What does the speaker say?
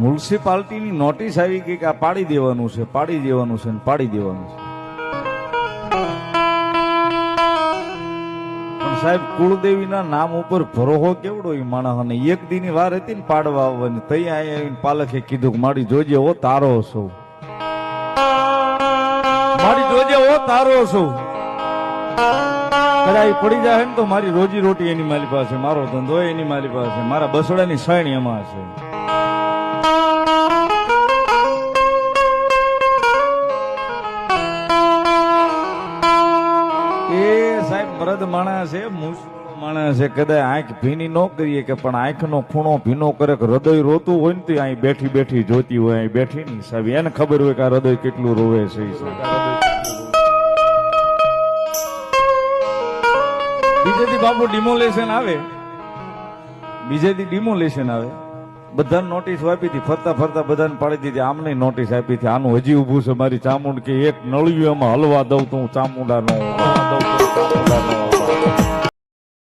મ્યુનિસિપાલિટીની notice આવી ગઈ કે આ પાડી દેવાનું છે, પાડી દેવાનું છે ને પાડી દેવાનું છે. પણ સાહેબ કુળદેવીના નામ ઉપર ભરોહો કેવડો એ માણસ, અને એક દીની વાર હતી ને પાડવા આવવાની, તઈ આવીને પાલકે કીધું કે મારી જોજે ઓ તારો છું, મારી જોજે ઓ તારો છું. કદાચ પડી જાય ને તો મારી રોજી રોટી એની મારી પાસે, મારો ધંધો એની મારી પાસે, મારા બસડાની સૈણ એમાં છે. એ સાહેબ મરદ માણસ છે, મુશ્કેલ માણસ છે, કદાચ આંખ ભીની ન કરીએ કે પણ આંખનો ખૂણો ભીનો કરે કે હૃદય રોતું હોય ને તો અહીં બેઠી બેઠી જોતી હોય, અહીં બેઠી નહીં સાહેબ એને ખબર હોય કે આ હૃદય કેટલું રોવે છે. બીજેથી બાપુ ડિમોલેશન આવે, બીજેથી ડિમોલેશન આવે, બધાને નોટિસ આપી હતી, ફરતા ફરતા બધાને પાડી દીધી. આમને નોટિસ આપી હતી, આનું હજી ઉભું છે મારી ચામુંડ, કે એક નળિયું એમાં હલવા દઉં તો હું ચામુંડા નો